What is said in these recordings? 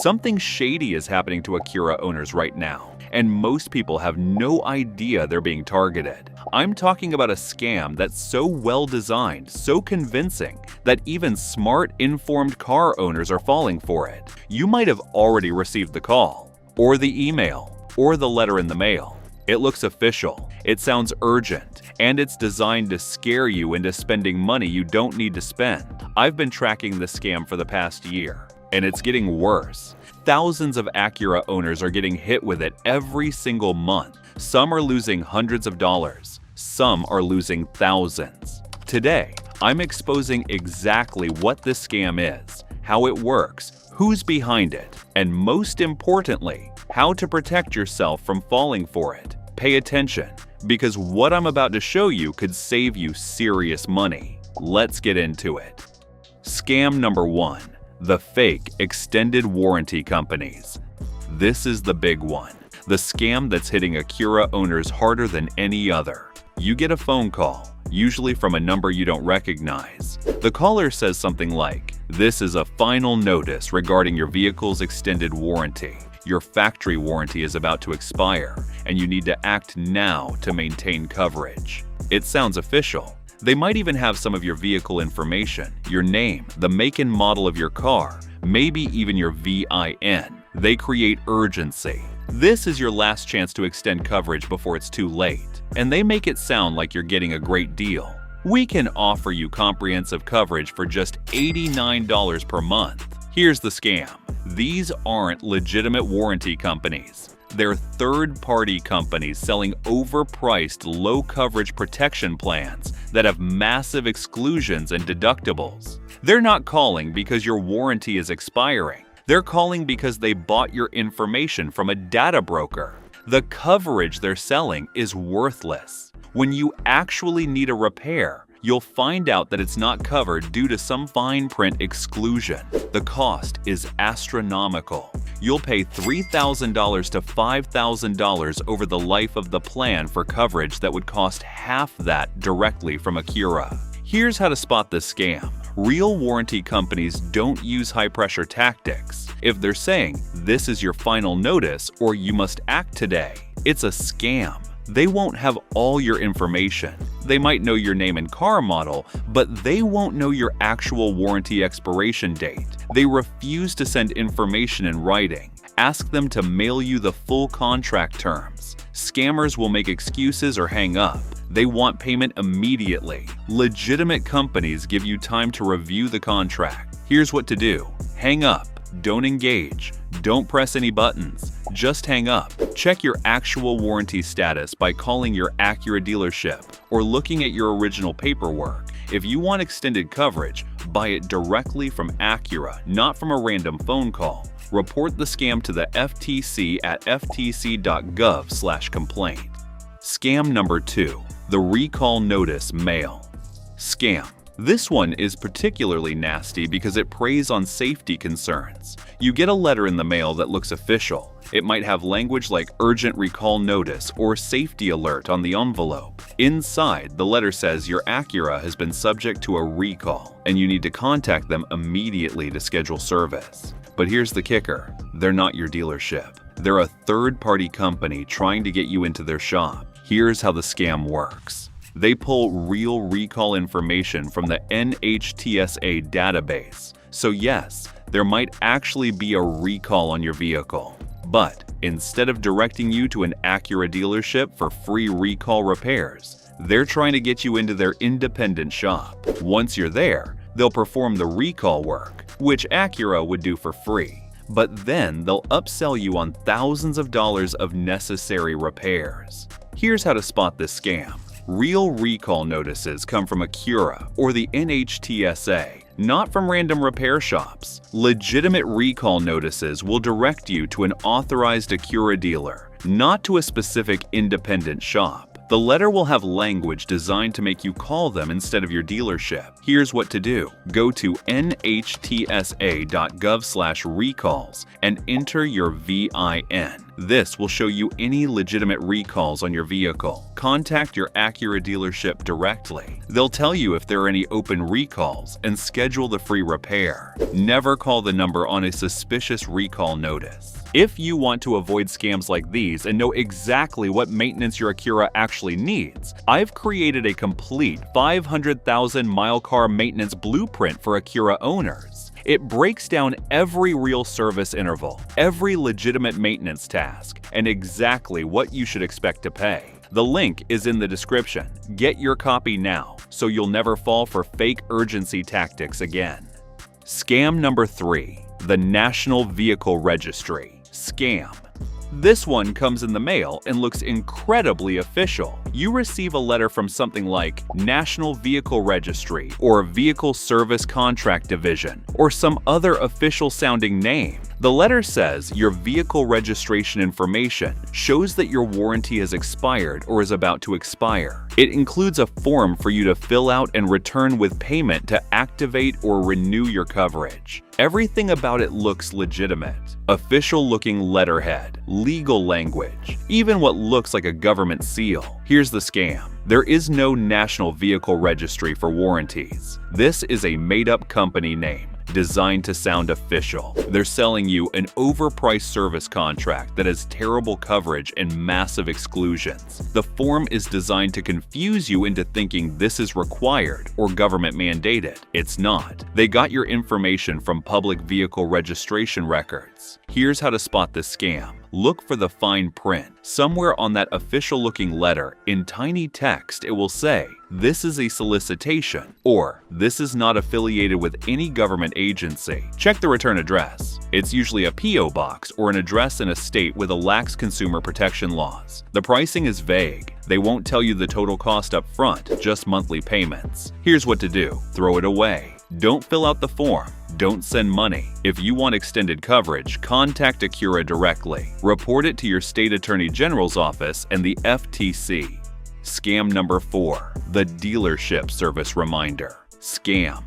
Something shady is happening to Acura owners right now, and most people have no idea they're being targeted. I'm talking about a scam that's so well designed, so convincing, that even smart, informed car owners are falling for it. You might have already received the call, or the email, or the letter in the mail. It looks official, it sounds urgent, and it's designed to scare you into spending money you don't need to spend. I've been tracking the scam for the past year, and it's getting worse. Thousands of Acura owners are getting hit with it every single month. Some are losing hundreds of dollars, some are losing thousands. Today, I'm exposing exactly what this scam is, how it works, who's behind it, and most importantly, how to protect yourself from falling for it. Pay attention, because what I'm about to show you could save you serious money. Let's get into it. Scam number 1. The fake extended warranty companies. This is the big one. The scam that's hitting Acura owners harder than any other. You get a phone call, usually from a number you don't recognize. The caller says something like, "This is a final notice regarding your vehicle's extended warranty. Your factory warranty is about to expire, and you need to act now to maintain coverage." It sounds official. They might even have some of your vehicle information, your name, the make and model of your car, maybe even your VIN. They create urgency. This is your last chance to extend coverage before it's too late. And they make it sound like you're getting a great deal. We can offer you comprehensive coverage for just $89 per month. Here's the scam. These aren't legitimate warranty companies. They're third-party companies selling overpriced, low-coverage protection plans that have massive exclusions and deductibles. They're not calling because your warranty is expiring. They're calling because they bought your information from a data broker. The coverage they're selling is worthless. When you actually need a repair, you'll find out that it's not covered due to some fine print exclusion. The cost is astronomical. You'll pay $3,000 to $5,000 over the life of the plan for coverage that would cost half that directly from Acura. Here's how to spot this scam. Real warranty companies don't use high-pressure tactics. If they're saying, "This is your final notice," or "You must act today," it's a scam. They won't have all your information. They might know your name and car model, but they won't know your actual warranty expiration date. They refuse to send information in writing. Ask them to mail you the full contract terms. Scammers will make excuses or hang up. They want payment immediately. Legitimate companies give you time to review the contract. Here's what to do. Hang up. Don't engage. Don't press any buttons. Just hang up. Check your actual warranty status by calling your Acura dealership or looking at your original paperwork. If you want extended coverage, buy it directly from Acura, not from a random phone call. Report the scam to the FTC at ftc.gov/complaint. Scam number 2. The recall notice mail. Scam. This one is particularly nasty because it preys on safety concerns. You get a letter in the mail that looks official. It might have language like urgent recall notice or safety alert on the envelope. Inside, the letter says your Acura has been subject to a recall and you need to contact them immediately to schedule service. But here's the kicker. They're not your dealership. They're a third-party company trying to get you into their shop. Here's how the scam works. They pull real recall information from the NHTSA database. So yes, there might actually be a recall on your vehicle. But instead of directing you to an Acura dealership for free recall repairs, they're trying to get you into their independent shop. Once you're there, they'll perform the recall work, which Acura would do for free. But then they'll upsell you on thousands of dollars of necessary repairs. Here's how to spot this scam. Real recall notices come from Acura or the NHTSA, not from random repair shops. Legitimate recall notices will direct you to an authorized Acura dealer, not to a specific independent shop. The letter will have language designed to make you call them instead of your dealership. Here's what to do. Go to nhtsa.gov/recalls and enter your VIN. This will show you any legitimate recalls on your vehicle. Contact your Acura dealership directly. They'll tell you if there are any open recalls and schedule the free repair. Never call the number on a suspicious recall notice. If you want to avoid scams like these and know exactly what maintenance your Acura actually needs, I've created a complete 500,000-mile car maintenance blueprint for Acura owners. It breaks down every real service interval, every legitimate maintenance task, and exactly what you should expect to pay. The link is in the description. Get your copy now so you'll never fall for fake urgency tactics again. Scam number 3. The National Vehicle Registry. Scam. This one comes in the mail and looks incredibly official. You receive a letter from something like National Vehicle Registry or Vehicle Service Contract Division or some other official-sounding name. The letter says your vehicle registration information shows that your warranty has expired or is about to expire. It includes a form for you to fill out and return with payment to activate or renew your coverage. Everything about it looks legitimate. Official-looking letterhead, legal language, even what looks like a government seal. Here's the scam. There is no National Vehicle Registry for warranties. This is a made-up company name designed to sound official. They're selling you an overpriced service contract that has terrible coverage and massive exclusions. The form is designed to confuse you into thinking this is required or government mandated. It's not. They got your information from public vehicle registration records. Here's how to spot this scam. Look for the fine print. Somewhere on that official-looking letter, in tiny text, it will say, "This is a solicitation," or "This is not affiliated with any government agency." Check the return address. It's usually a P.O. box or an address in a state with lax consumer protection laws. The pricing is vague. They won't tell you the total cost up front, just monthly payments. Here's what to do. Throw it away. Don't fill out the form. Don't send money. If you want extended coverage, contact Acura directly. Report it to your state attorney general's office and the FTC. Scam number 4. The dealership service reminder. Scam.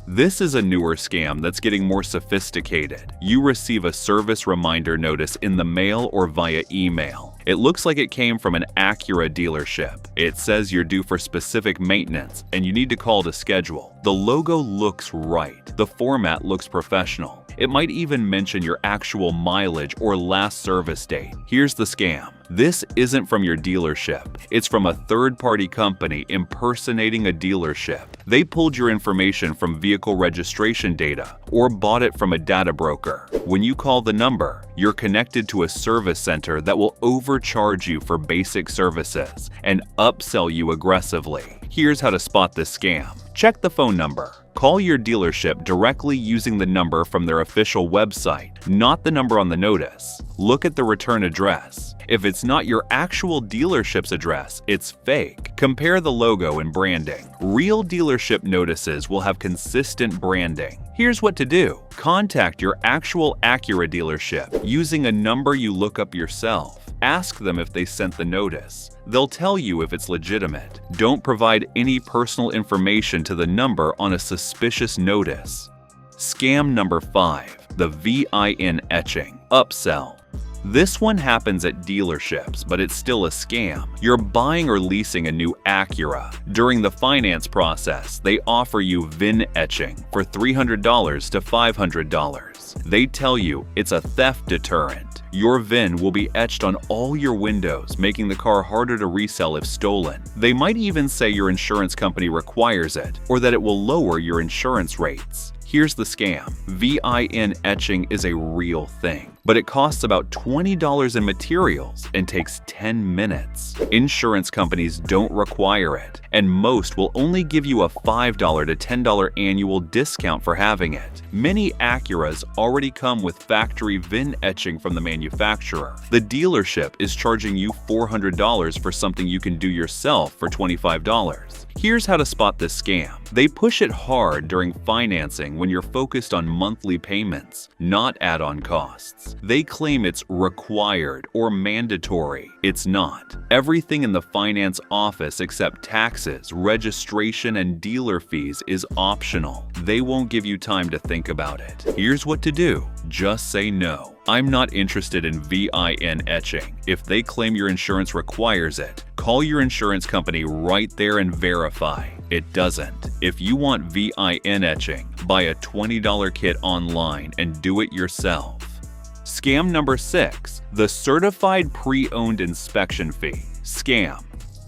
This is a newer scam that's getting more sophisticated. You receive a service reminder notice in the mail or via email. It looks like it came from an Acura dealership. It says you're due for specific maintenance and you need to call to schedule. The logo looks right. The format looks professional. It might even mention your actual mileage or last service date. Here's the scam. This isn't from your dealership. It's from a third-party company impersonating a dealership. They pulled your information from vehicle registration data or bought it from a data broker. When you call the number, you're connected to a service center that will overcharge you for basic services and upsell you aggressively. Here's how to spot this scam. Check the phone number. Call your dealership directly using the number from their official website, not the number on the notice. Look at the return address. If it's not your actual dealership's address, it's fake. Compare the logo and branding. Real dealership notices will have consistent branding. Here's what to do. Contact your actual Acura dealership using a number you look up yourself. Ask them if they sent the notice. They'll tell you if it's legitimate. Don't provide any personal information to the number on a suspicious notice. Scam number 5. The VIN etching. Upsell. This one happens at dealerships, but it's still a scam. You're buying or leasing a new Acura. During the finance process, they offer you VIN etching for $300 to $500. They tell you it's a theft deterrent. Your VIN will be etched on all your windows, making the car harder to resell if stolen. They might even say your insurance company requires it, or that it will lower your insurance rates. Here's the scam. VIN etching is a real thing, but it costs about $20 in materials and takes 10 minutes. Insurance companies don't require it, and most will only give you a $5 to $10 annual discount for having it. Many Acuras already come with factory VIN etching from the manufacturer. The dealership is charging you $400 for something you can do yourself for $25. Here's how to spot this scam. They push it hard during financing when you're focused on monthly payments, not add-on costs. status. They claim it's required or mandatory. It's not. Everything in the finance office except taxes, registration, and dealer fees is optional. They won't give you time to think about it. Here's what to do. Just say no. I'm not interested in VIN etching. If they claim your insurance requires it, call your insurance company right there and verify. It doesn't. If you want VIN etching, buy a $20 kit online and do it yourself. Scam number 6. The certified pre-owned inspection fee. Scam.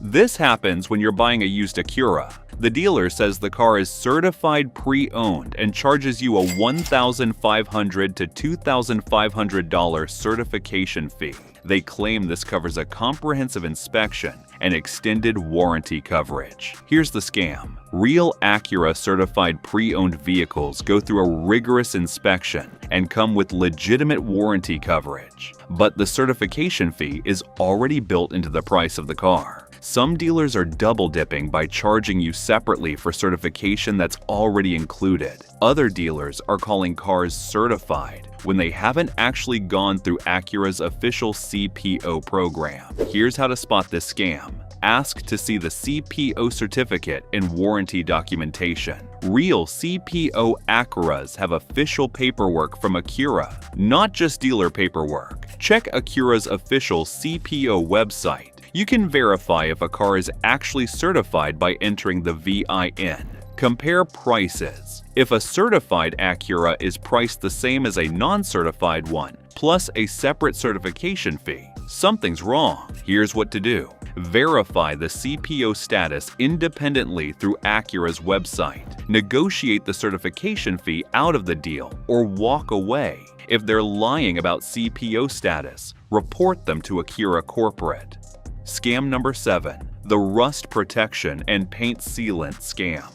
This happens when you're buying a used Acura. The dealer says the car is certified pre-owned and charges you a $1,500 to $2,500 certification fee. They claim this covers a comprehensive inspection and extended warranty coverage. Here's the scam. Real Acura certified pre-owned vehicles go through a rigorous inspection and come with legitimate warranty coverage. But the certification fee is already built into the price of the car. Some dealers are double dipping by charging you separately for certification that's already included. Other dealers are calling cars certified when they haven't actually gone through Acura's official CPO program. Here's how to spot this scam. Ask to see the CPO certificate and warranty documentation. Real CPO Acuras have official paperwork from Acura, not just dealer paperwork. Check Acura's official CPO website. You can verify if a car is actually certified by entering the VIN. Compare prices. If a certified Acura is priced the same as a non-certified one, plus a separate certification fee, something's wrong. Here's what to do. Verify the CPO status independently through Acura's website. Negotiate the certification fee out of the deal or walk away. If they're lying about CPO status, report them to Acura Corporate. Scam number 7. The rust protection and paint sealant scam.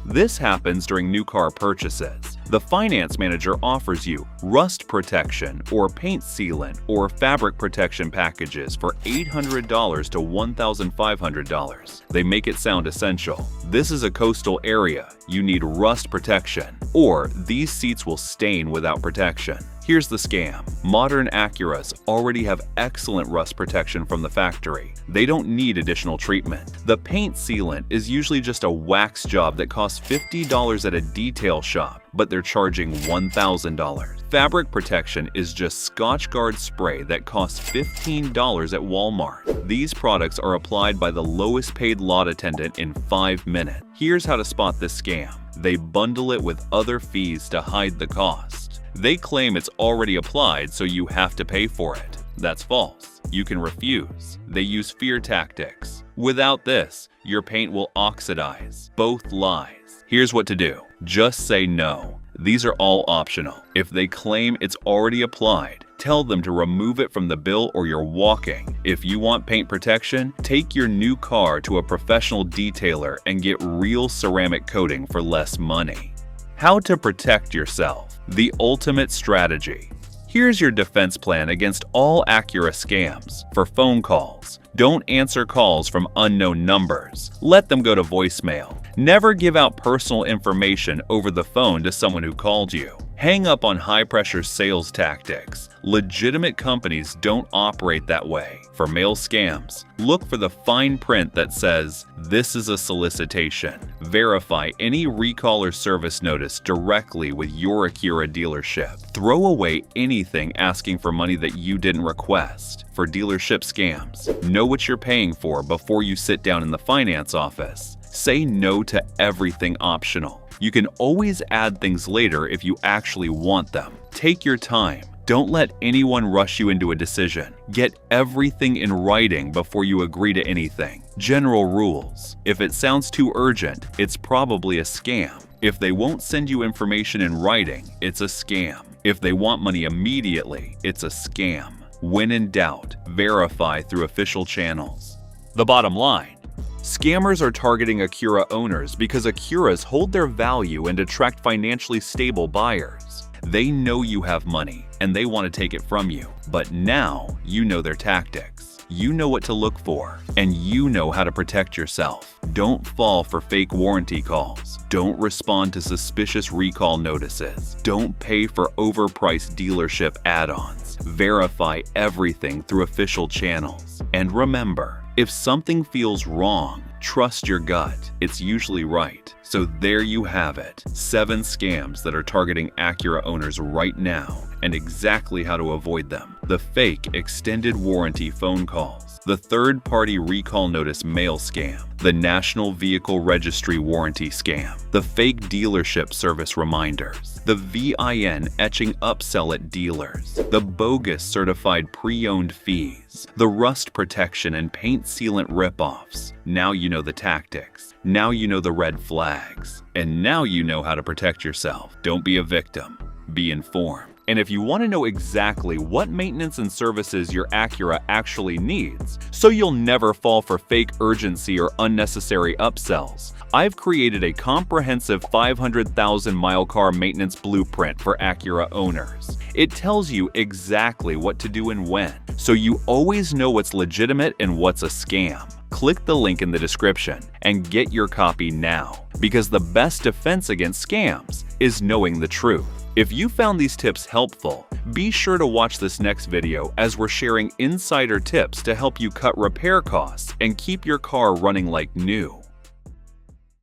This happens during new car purchases. The finance manager offers you rust protection or paint sealant or fabric protection packages for $800 to $1,500. They make it sound essential. This is a coastal area. You need rust protection, or these seats will stain without protection. Here's the scam. Modern Acuras already have excellent rust protection from the factory. They don't need additional treatment. The paint sealant is usually just a wax job that costs $50 at a detail shop, but they're charging $1,000. Fabric protection is just Scotchgard spray that costs $15 at Walmart. These products are applied by the lowest paid lot attendant in 5 minutes. Here's how to spot this scam. They bundle it with other fees to hide the cost. They claim it's already applied, so you have to pay for it. That's false. You can refuse. They use fear tactics. Without this, your paint will oxidize. Both lies. Here's what to do. Just say no. These are all optional. If they claim it's already applied, tell them to remove it from the bill or you're walking. If you want paint protection, take your new car to a professional detailer and get real ceramic coating for less money. How to protect yourself. The ultimate strategy. Here's your defense plan against all Acura scams. For phone calls, don't answer calls from unknown numbers. Let them go to voicemail. Never give out personal information over the phone to someone who called you. Hang up on high-pressure sales tactics. Legitimate companies don't operate that way. For mail scams, look for the fine print that says, "This is a solicitation." Verify any recall or service notice directly with your Acura dealership. Throw away anything asking for money that you didn't request. For dealership scams, know what you're paying for before you sit down in the finance office. Say no to everything optional. You can always add things later if you actually want them. Take your time. Don't let anyone rush you into a decision. Get everything in writing before you agree to anything. General rules. If it sounds too urgent, it's probably a scam. If they won't send you information in writing, it's a scam. If they want money immediately, it's a scam. When in doubt, verify through official channels. The bottom line. Scammers are targeting Acura owners because Acuras hold their value and attract financially stable buyers. They know you have money and they want to take it from you, but now you know their tactics. You know what to look for, and you know how to protect yourself. Don't fall for fake warranty calls. Don't respond to suspicious recall notices. Don't pay for overpriced dealership add-ons. Verify everything through official channels. And remember, if something feels wrong, trust your gut. It's usually right. So there you have it. 7 scams that are targeting Acura owners right now and exactly how to avoid them. The fake extended warranty phone calls. The third-party recall notice mail scam. The National Vehicle Registry warranty scam. The fake dealership service reminders. The VIN etching upsell at dealers. The bogus certified pre-owned fees. The rust protection and paint sealant ripoffs. Now you know the tactics. Now you know the red flags. And now you know how to protect yourself. Don't be a victim. Be informed. And if you want to know exactly what maintenance and services your Acura actually needs, so you'll never fall for fake urgency or unnecessary upsells, I've created a comprehensive 500,000-mile car maintenance blueprint for Acura owners. It tells you exactly what to do and when, so you always know what's legitimate and what's a scam. Click the link in the description and get your copy now, because the best defense against scams is knowing the truth. If you found these tips helpful, be sure to watch this next video as we're sharing insider tips to help you cut repair costs and keep your car running like new.